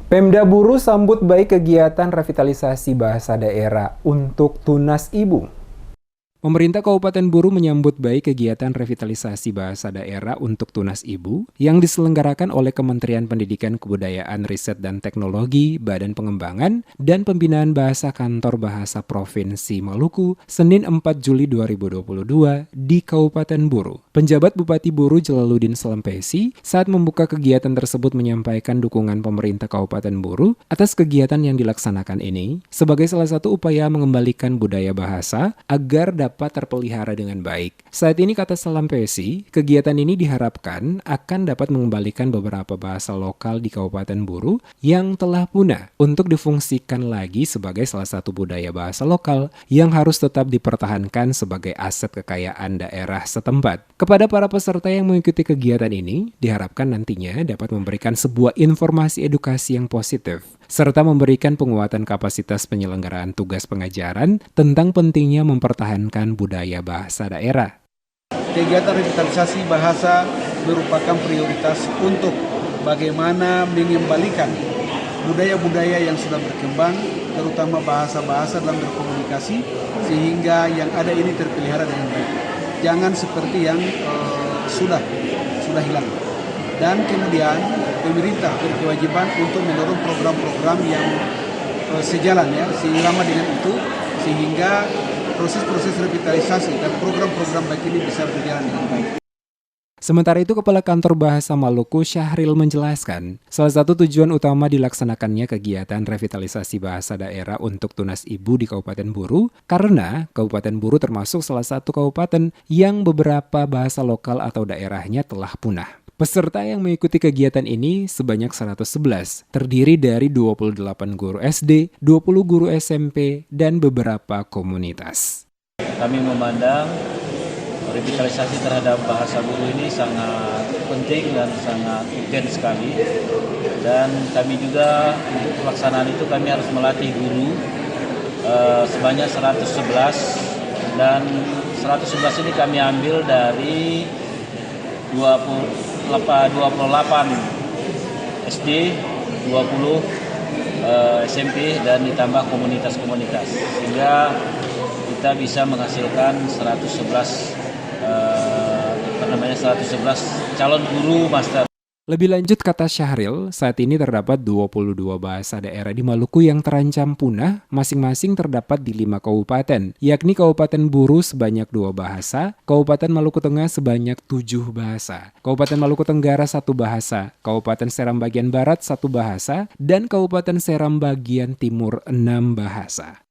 Pemda Buru sambut baik kegiatan revitalisasi bahasa daerah untuk Tunas Ibu. Pemerintah Kabupaten Buru menyambut baik kegiatan revitalisasi bahasa daerah untuk Tunas Ibu yang diselenggarakan oleh Kementerian Pendidikan Kebudayaan Riset dan Teknologi, Badan Pengembangan, dan Pembinaan Bahasa Kantor Bahasa Provinsi Maluku, Senin 4 Juli 2022 di Kabupaten Buru. Penjabat Bupati Buru Jalaluddin Salempesi saat membuka kegiatan tersebut menyampaikan dukungan pemerintah Kabupaten Buru atas kegiatan yang dilaksanakan ini sebagai salah satu upaya mengembalikan budaya bahasa agar dapat terpelihara dengan baik. Saat ini, kata Salempesi, kegiatan ini diharapkan akan dapat mengembalikan beberapa bahasa lokal di Kabupaten Buru yang telah punah untuk difungsikan lagi sebagai salah satu budaya bahasa lokal yang harus tetap dipertahankan sebagai aset kekayaan daerah setempat. Kepada para peserta yang mengikuti kegiatan ini, diharapkan nantinya dapat memberikan sebuah informasi edukasi yang positif, serta memberikan penguatan kapasitas penyelenggaraan tugas pengajaran tentang pentingnya mempertahankan budaya bahasa daerah. Kegiatan revitalisasi bahasa merupakan prioritas untuk bagaimana mengembalikan budaya-budaya yang sudah berkembang, terutama bahasa-bahasa dalam berkomunikasi, sehingga yang ada ini terpelihara dengan baik. Jangan seperti yang sudah hilang. Dan kemudian pemerintah berkewajiban untuk mendorong program-program yang sejalan ya, seirama dengan itu, sehingga proses-proses revitalisasi dan program-program baik ini bisa berjalan dengan baik. Sementara itu, Kepala Kantor Bahasa Maluku Syahril menjelaskan, salah satu tujuan utama dilaksanakannya kegiatan revitalisasi bahasa daerah untuk Tunas Ibu di Kabupaten Buru, karena Kabupaten Buru termasuk salah satu kabupaten yang beberapa bahasa lokal atau daerahnya telah punah. Peserta yang mengikuti kegiatan ini sebanyak 111, terdiri dari 28 guru SD, 20 guru SMP, dan beberapa komunitas. Kami memandang revitalisasi terhadap bahasa Buru ini sangat penting dan sangat urgen sekali. Dan kami juga untuk pelaksanaan itu kami harus melatih guru sebanyak 111, dan 111 ini kami ambil dari 28 SD, 20 SMP, dan ditambah komunitas-komunitas, sehingga kita bisa menghasilkan 111 calon guru master. Lebih lanjut, kata Syahril, saat ini terdapat 22 bahasa daerah di Maluku yang terancam punah, masing-masing terdapat di 5 kabupaten, yakni Kabupaten Buru sebanyak 2 bahasa, Kabupaten Maluku Tengah sebanyak 7 bahasa, Kabupaten Maluku Tenggara 1 bahasa, Kabupaten Seram bagian Barat 1 bahasa, dan Kabupaten Seram bagian Timur 6 bahasa.